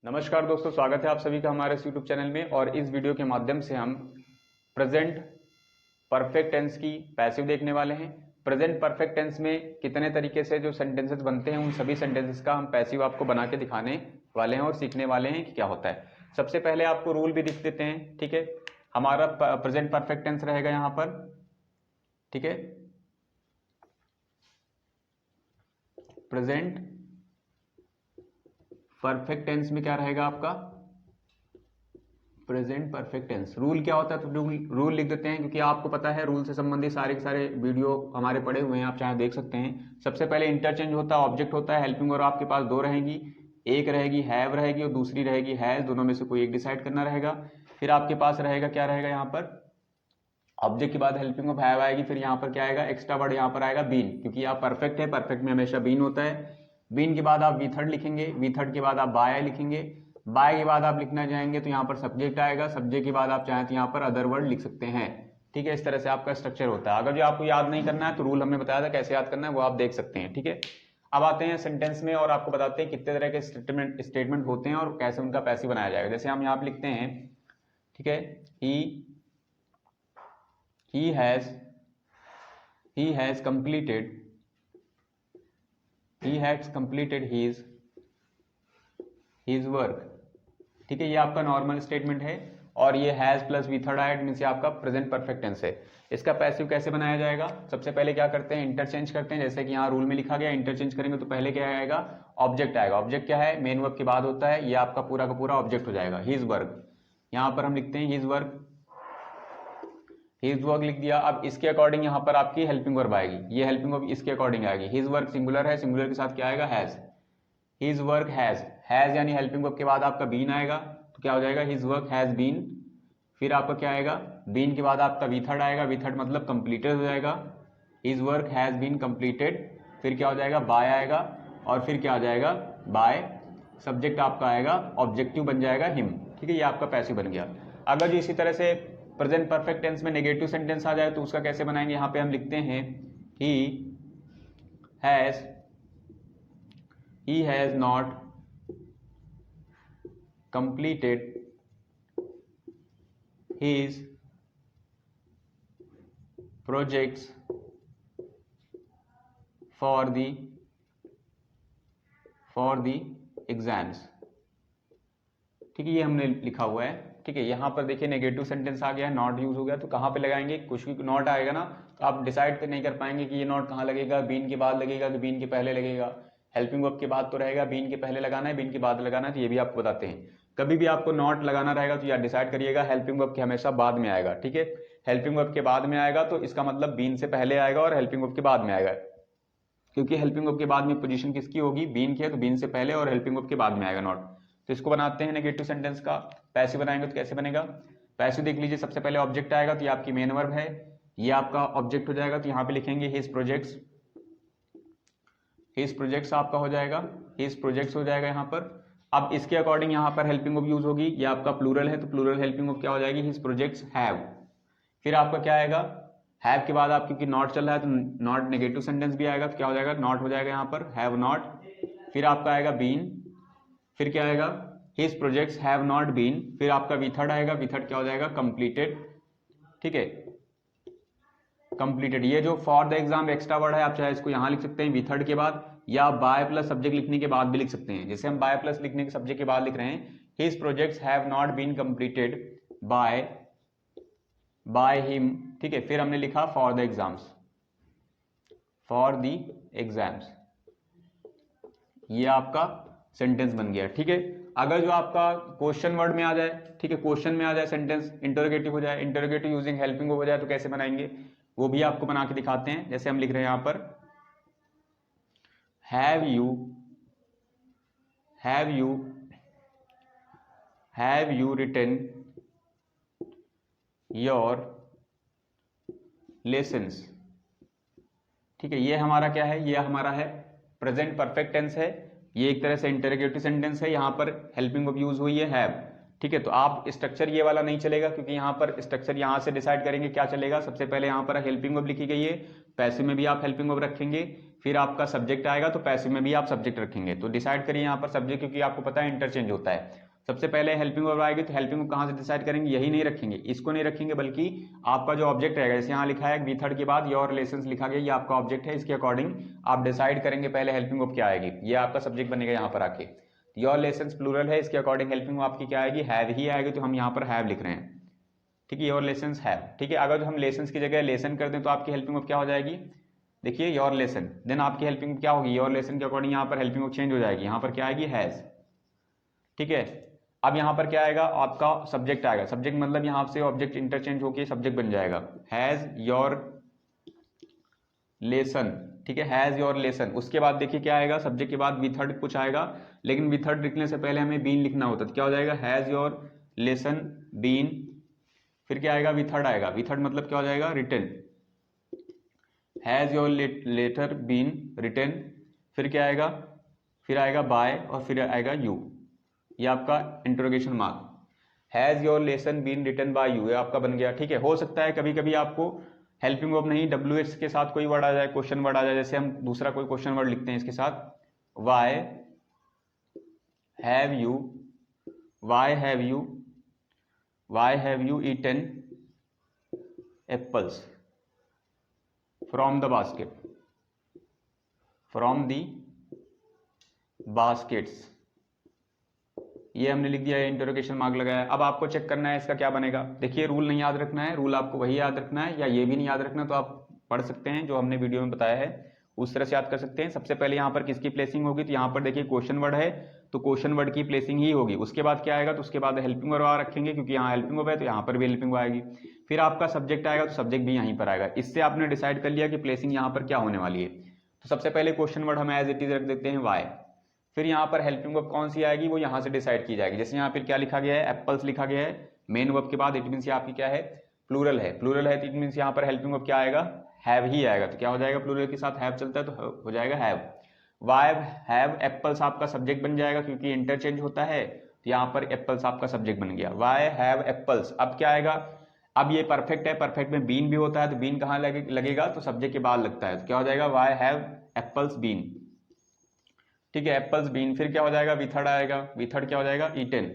नमस्कार दोस्तों, स्वागत है आप सभी का हमारे इस यूट्यूब चैनल में। और इस वीडियो के माध्यम से हम प्रेजेंट परफेक्ट टेंस की पैसिव देखने वाले हैं। प्रेजेंट परफेक्ट टेंस में कितने तरीके से जो सेंटेंसेस बनते हैं उन सभी सेंटेंसेस का हम पैसिव आपको बना के दिखाने वाले हैं और सीखने वाले हैं कि क्या होता है। सबसे पहले आपको रूल भी लिख देते हैं, ठीक है। हमारा प्रेजेंट परफेक्ट टेंस रहेगा यहाँ पर, ठीक है। प्रेजेंट परफेक्ट टेंस में क्या रहेगा आपका, प्रेजेंट परफेक्ट टेंस। रूल क्या होता है तो रूल लिख देते हैं, क्योंकि आपको पता है रूल से संबंधित सारे के सारे वीडियो हमारे पड़े हुए हैं, आप चाहे देख सकते हैं। सबसे पहले इंटरचेंज होता है, ऑब्जेक्ट होता है, हेल्पिंग और आपके पास दो रहेंगी, एक रहेगी हैव रहेगी और दूसरी रहेगी हैज। दोनों में से कोई एक डिसाइड करना रहेगा। फिर आपके पास रहेगा, क्या रहेगा यहाँ पर, ऑब्जेक्ट के बाद हेल्पिंग ऑफ हैव आएगी। फिर यहाँ पर क्या आएगा, एक्स्ट्रा वर्ड यहाँ पर आएगा बीन, क्योंकि आप परफेक्ट है, परफेक्ट में हमेशा बीन होता है। बीन के बाद आप वी थर्ड लिखेंगे, वी थर्ड के बाद आप बाय लिखेंगे, बाय के बाद आप लिखना चाहेंगे तो यहाँ पर सब्जेक्ट आएगा, सब्जेक्ट के बाद आप चाहें तो यहाँ पर अदर वर्ड लिख सकते हैं, ठीक है। इस तरह से आपका स्ट्रक्चर होता है। अगर जो आपको याद नहीं करना है तो रूल हमने बताया था कैसे याद करना है, वो आप देख सकते हैं, ठीक है। अब आते हैं सेंटेंस में और आपको बताते हैं कितने तरह के स्टेटमेंट होते हैं और कैसे उनका पैसिव बनाया जाएगा। जैसे हम यहाँ पे लिखते हैं, ठीक है, he has completed his work, ठीक है। ये आपका नॉर्मल स्टेटमेंट है और ये हैज प्लस वी थर्ड आया मीन्स आपका प्रेजेंट परफेक्ट टेंस है। इसका पैसिव कैसे बनाया जाएगा, सबसे पहले क्या करते हैं, इंटरचेंज करते हैं। जैसे कि यहाँ रूल में लिखा गया, इंटरचेंज करेंगे तो पहले क्या आएगा, ऑब्जेक्ट आएगा। ऑब्जेक्ट क्या है, मेन वर्ब के बाद होता है, ये आपका पूरा का पूरा ऑब्जेक्ट हो जाएगा। हिज वर्क, यहाँ पर हम लिखते हैं हिज वर्क, हिज वर्क लिख दिया। अब इसके अकॉर्डिंग यहाँ पर आपकी हेल्पिंग वर्ब आएगी, ये हेल्पिंग वर्ब इसके अकॉर्डिंग आएगी। हिज वर्क सिंगुलर है, सिंगुलर के साथ क्या आएगा, हैज। हिज वर्क हैज यानी हेल्पिंग वर्ब के बाद आपका बीन आएगा, तो क्या हो जाएगा, हिज वर्क हैज बीन। फिर आपका क्या आएगा, बीन के बाद आपका वी थर्ड आएगा, वी थर्ड मतलब कंप्लीटेड हो जाएगा, his work has been completed. फिर क्या हो जाएगा, बाय आएगा और फिर क्या आ जाएगा, बाय सब्जेक्ट आपका आएगा, ऑब्जेक्टिव बन जाएगा हिम, ठीक है। ये आपका पैसिव बन गया। अगर जो इसी तरह से प्रेजेंट परफेक्ट टेंस में नेगेटिव सेंटेंस आ जाए तो उसका कैसे बनाएंगे, यहाँ पे हम लिखते हैं he has not completed his projects for the exams, ठीक है। ये हमने लिखा हुआ है, ठीक है। यहाँ पर देखिए नेगेटिव सेंटेंस आ गया है, नॉट यूज हो गया, तो कहाँ पे लगाएंगे, कुछ भी नॉट आएगा ना तो आप डिसाइड नहीं कर पाएंगे कि ये नॉट कहाँ लगेगा, बीन के बाद लगेगा कि बीन के पहले लगेगा। हेल्पिंग वर्ब के बाद तो रहेगा, बीन के पहले लगाना है, बीन के बाद लगाना है, तो ये भी आपको बताते हैं। कभी भी आपको नॉट लगाना रहेगा तो यार डिसाइड करिएगा हेल्पिंग वर्ब के हमेशा बाद में आएगा, ठीक है। हेल्पिंग वर्ब के बाद में आएगा तो इसका मतलब बीन से पहले आएगा और हेल्पिंग वर्ब के बाद में आएगा, क्योंकि हेल्पिंग वर्ब के बाद में पोजीशन किसकी होगी, बीन की है, तो बीन से पहले और हेल्पिंग वर्ब के बाद में आएगा नॉट। तो इसको बनाते हैं नेगेटिव सेंटेंस का पैसिव बनाएंगे तो कैसे बनेगा। पैसिव देख लीजिए, सबसे पहले ऑब्जेक्ट आएगा तो ये आपकी मेन वर्ब है, ये आपका ऑब्जेक्ट हो जाएगा, तो यहाँ पे लिखेंगे हिज प्रोजेक्ट्स, हिज प्रोजेक्ट्स आपका हो जाएगा, हिज प्रोजेक्ट्स हो जाएगा यहाँ पर। अब इसके अकॉर्डिंग यहाँ पर हेल्पिंग वर्ब यूज होगी, ये आपका प्लूरल है तो प्लूरल हेल्पिंग वर्ब क्या हो जाएगी, हिज प्रोजेक्ट्स हैव। फिर आपका क्या आएगा, हैव के बाद आप क्योंकि नॉट चल रहा है तो नॉट नेगेटिव सेंटेंस भी आएगा, तो क्या हो जाएगा, नॉट हो जाएगा यहाँ पर, हैव नॉट। फिर आपका आएगा बीन, फिर क्या आएगा, his projects have not been. फिर आपका वी थर्ड आएगा, वी थर्ड क्या हो जाएगा, कंप्लीटेड, ठीक है, कंप्लीटेड। ये जो for the exam extra word है, आप चाहे इसको यहाँ लिख सकते हैं वी थर्ड के बाद, या बाय प्लस सब्जेक्ट लिखने के बाद भी लिख सकते हैं। जैसे हम बाय प्लस लिखने के सब्जेक्ट के बाद लिख रहे हैं, his projects have not been completed by him, ठीक है। फिर हमने लिखा for the exams, for the exams, ये आपका सेंटेंस बन गया, ठीक है। अगर जो आपका क्वेश्चन वर्ड में आ जाए, ठीक है, क्वेश्चन में आ जाए सेंटेंस, इंटरोगेटिव हो जाए, इंटरोगेटिव यूजिंग हेल्पिंग हो जाए, तो कैसे बनाएंगे वो भी आपको बना के दिखाते हैं। जैसे हम लिख रहे हैं यहाँ पर, have you written your lessons, ठीक है। ये हमारा क्या है, ये हमारा है प्रेजेंट परफेक्ट टेंस है, ये एक तरह से इंटरोगेटिव सेंटेंस है, यहाँ पर हेल्पिंग वर्ब यूज हुई है हैव, ठीक है। तो आप स्ट्रक्चर ये वाला नहीं चलेगा, क्योंकि यहाँ पर स्ट्रक्चर यहाँ से डिसाइड करेंगे क्या चलेगा। सबसे पहले यहाँ पर हेल्पिंग वर्ब लिखी गई है, पैसिव में भी आप हेल्पिंग वर्ब रखेंगे, फिर आपका सब्जेक्ट आएगा, तो पैसिव में भी आप सब्जेक्ट रखेंगे। तो डिसाइड करिए यहाँ पर सब्जेक्ट, क्योंकि आपको पता है इंटरचेंज होता है। सबसे पहले हेल्पिंग वर्ब आएगी, तो हेल्पिंग वर्ब कहाँ से डिसाइड करेंगे, यही नहीं रखेंगे, इसको नहीं रखेंगे, बल्कि आपका जो ऑब्जेक्ट रहेगा, जैसे यहाँ लिखा है मेथड के बाद योर रिलेशंस लिखा गया, ये आपका ऑब्जेक्ट है, इसके अकॉर्डिंग आप डिसाइड करेंगे पहले हेल्पिंग वर्ब क्या आएगी, ये आपका सब्जेक्ट बनेगा यहाँ पर आके। योर लेसन्स प्लूरल है, इसके अकॉर्डिंग हेल्पिंग वर्ब आपकी क्या आएगी, हैव ही आएगी, तो हम यहाँ पर हैव लिख रहे हैं, ठीक है, योर लेसन्स हैव। ठीक है, अगर हम लेसन्स की जगह लेसन कर दें तो आपकी हेल्पिंग वर्ब क्या हो जाएगी, देखिए योर लेसन, देन आपकी हेल्पिंग क्या होगी, योर लेसन के अकॉर्डिंग यहाँ पर हेल्पिंग वर्ब चेंज हो जाएगी, यहाँ पर क्या आएगी, हैज। ठीक है, अब यहाँ पर क्या आएगा, आपका सब्जेक्ट आएगा, सब्जेक्ट मतलब यहाँ से ऑब्जेक्ट इंटरचेंज होकर सब्जेक्ट बन जाएगा, हैज योर लेसन। ठीक है, हैज योर लेसन। उसके बाद देखिए क्या आएगा, सब्जेक्ट के बाद विथर्ड कुछ आएगा, लेकिन विथर्ड लिखने से पहले हमें बीन लिखना होता है, तो क्या हो जाएगा, हैज योर लेसन बीन। फिर क्या आएगा, विथर्ड आएगा, विथर्ड मतलब क्या हो जाएगा, written, has your letter been written. फिर क्या आएगा, फिर आएगा बाय, और फिर आएगा यू, ये आपका interrogation mark, has your lesson been written by you, ये आपका बन गया। ठीक है, हो सकता है कभी कभी आपको हेल्पिंग वर्ब नहीं WH के साथ कोई वर्ड आ जाए, क्वेश्चन वर्ड आ जाए, जैसे हम दूसरा कोई क्वेश्चन वर्ड लिखते हैं इसके साथ, why have you, why have you, why have you eaten apples from the basket, from the baskets, ये हमने लिख दिया है, इंटरोगेशन मार्क लगाया। अब आपको चेक करना है इसका क्या बनेगा। देखिए रूल नहीं याद रखना है, रूल आपको वही याद रखना है, या ये भी नहीं याद रखना तो आप पढ़ सकते हैं जो हमने वीडियो में बताया है, उस तरह से याद कर सकते हैं। सबसे पहले यहाँ पर किसकी प्लेसिंग होगी, तो यहाँ पर देखिए क्वेश्चन वर्ड है, तो क्वेश्चन वर्ड की प्लेसिंग ही होगी। उसके बाद क्या आएगा, तो उसके बाद हेल्पिंग वर्ब रखेंगे, क्योंकि यहाँ हेल्पिंग वर्ब है तो यहाँ पर भी हेल्पिंग वर्ब आएगी। फिर आपका सब्जेक्ट आएगा, तो सब्जेक्ट भी यहीं पर आएगा। इससे आपने डिसाइड कर लिया कि प्लेसिंग यहाँ पर क्या होने वाली है। तो सबसे पहले क्वेश्चन वर्ड हम एज इट इज रख देते हैं वाई, फिर यहाँ पर हेल्पिंग वर्ब कौन सी आएगी वो यहाँ से डिसाइड की जाएगी। जैसे यहाँ पर क्या लिखा गया है, एप्पल्स लिखा गया है मेन वर्ब के बाद, इट मीन्स आपकी क्या है, प्लूरल है, प्लूरल है तो इट मीन्स यहाँ पर हेल्पिंग वर्ब क्या आएगा, हैव ही आएगा। तो क्या हो जाएगा, प्लूरल के साथ हैव चलता है तो हो जाएगा हैव। वाई हैव एप्पल्स आपका सब्जेक्ट बन जाएगा, क्योंकि इंटरचेंज होता है, तो यहाँ पर एप्पल्स आपका सब्जेक्ट बन गया, वाई हैव एप्पल्स। अब क्या आएगा, अब ये परफेक्ट है, परफेक्ट में बीन भी होता है, तो बीन कहाँ लगेगा, तो सब्जेक्ट के बाद लगता है, तो क्या हो जाएगा, वाई हैव एप्पल्स बीन। ठीक है, एप्पल्स बीन। फिर क्या हो जाएगा, विथर्ड आएगा, विथर्ड क्या हो जाएगा, ईटन।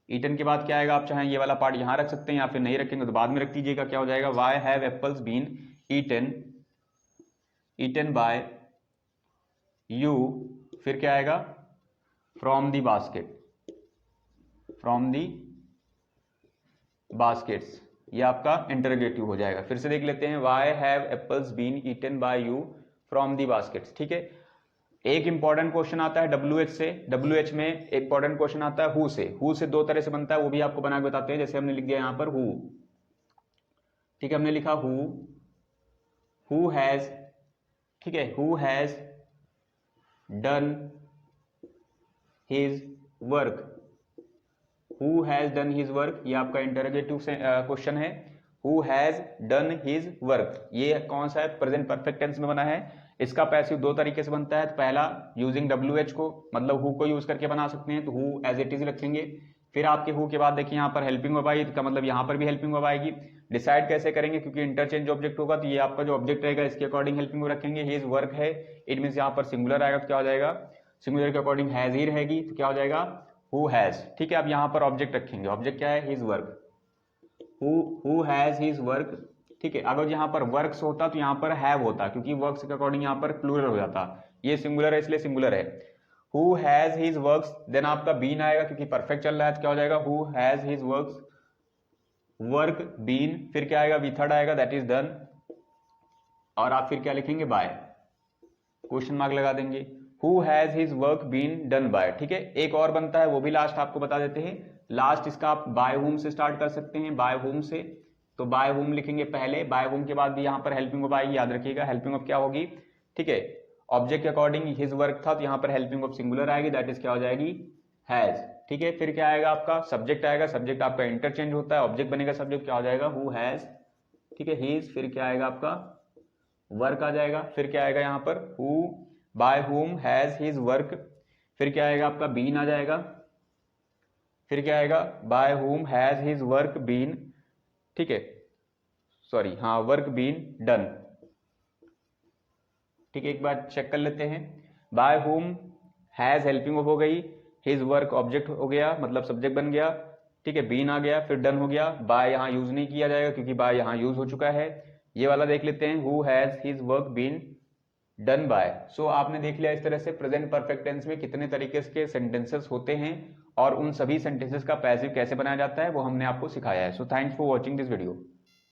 ईटन के बाद क्या आएगा, आप चाहें ये वाला पार्ट यहाँ रख सकते हैं या फिर नहीं रखेंगे तो बाद में रख दीजिएगा। क्या हो जाएगा, why have apples been eaten, eaten by you. फिर क्या आएगा, from the basket, from the baskets, ये आपका इंटरोगेटिव हो जाएगा। फिर से देख लेते हैं, why have apples been eaten by you from the baskets. ठीक है, एक इंपॉर्टेंट क्वेश्चन आता है WH से, WH में एक इंपॉर्टेंट क्वेश्चन आता है हु से। हु से दो तरह से बनता है, वो भी आपको बना के बताते हैं। जैसे हमने लिख दिया यहाँ पर हु, ठीक है, हमने लिखा हु हैज, ठीक है, who has done his work, who has done his work, ये आपका इंटरोगेटिव क्वेश्चन है। Who has done his work, ये कौन सा है, प्रेजेंट परफेक्ट टेंस में बना है। इसका पैसिव दो तरीके से बनता है, तो पहला यूजिंग WH को, मतलब हु को यूज करके बना सकते हैं, तो हु एज इट इज रखेंगे। फिर आपके हु के बाद देखिए यहाँ पर हेल्पिंग वर्ब आई, इसका मतलब यहाँ पर भी हेल्पिंग वर्ब आएगी। डिसाइड कैसे करेंगे, क्योंकि इंटरचेंज ऑब्जेक्ट होगा, तो ये आपका जो ऑब्जेक्ट रहेगा इसके अकॉर्डिंग हेल्पिंग वर्ब रखेंगे। हिज वर्क है, इट मीन यहाँ पर सिंगुलर आएगा, तो क्या हो जाएगा, सिंगुलर के अकॉर्डिंग हैज ही रहेगी, तो क्या हो जाएगा, हु हैज। ठीक है, अब यहाँ पर ऑब्जेक्ट रखेंगे, ऑब्जेक्ट क्या है, his work, who has his work. ठीक है, अगर यहाँ पर वर्क्स होता तो यहाँ पर हैव होता, क्योंकि वर्क्स के अकॉर्डिंग यहाँ पर प्लूरल हो जाता, ये सिंगुलर है इसलिए सिंगुलर है। Who has his works, then आपका बीन आएगा, क्योंकि परफेक्ट चल रहा है, तो क्या हो जाएगा, who has his works work been. फिर क्या आएगा, विथर्ड आएगा, दैट इज डन, और आप फिर क्या लिखेंगे, बाय, क्वेश्चन मार्क लगा देंगे, who has his work been done by. ठीक है, एक और बनता है, वो भी लास्ट आपको बता देते हैं। लास्ट इसका आप बाय होम से स्टार्ट कर सकते हैं, बाय होम से, तो बाय होम लिखेंगे पहले, बाय होम के बाद भी यहाँ पर हेल्पिंग वर्ब आएगी, याद रखिएगा हेल्पिंग वर्ब क्या होगी। ठीक है, ऑब्जेक्ट के अकॉर्डिंग हिज वर्क था, तो यहाँ पर हेल्पिंग वर्ब सिंगुलर आएगी, दैट इज क्या हो जाएगी, हैज। ठीक है, फिर क्या आएगा, आपका सब्जेक्ट आएगा, सब्जेक्ट आपका इंटरचेंज होता है, ऑब्जेक्ट बनेगा सब्जेक्ट, क्या हो जाएगा, हु हैज। ठीक है, हिज, फिर क्या आएगा आपका वर्क आ जाएगा। फिर क्या आएगा यहाँ पर, who by whom has his work. फिर क्या आएगा आपका, बीन आ जाएगा। फिर क्या आएगा, by whom has his work been, ठीक है, सॉरी हाँ, वर्क बीन डन। ठीक है, एक बार चेक कर लेते हैं। बाय होम हैज हेल्पिंग हो गई, हिज वर्क ऑब्जेक्ट हो गया, मतलब सब्जेक्ट बन गया। ठीक है, बीन आ गया, फिर डन हो गया। बाय यहाँ यूज नहीं किया जाएगा क्योंकि बाय यहाँ यूज हो चुका है। ये वाला देख लेते हैं, who has his work been done by. सो आपने देख लिया इस तरह से प्रेजेंट परफेक्ट टेंस में कितने तरीके के सेंटेंसेस होते हैं और उन सभी सेंटेंसेस का पैसिव कैसे बनाया जाता है वो हमने आपको सिखाया है। So thanks for watching this video.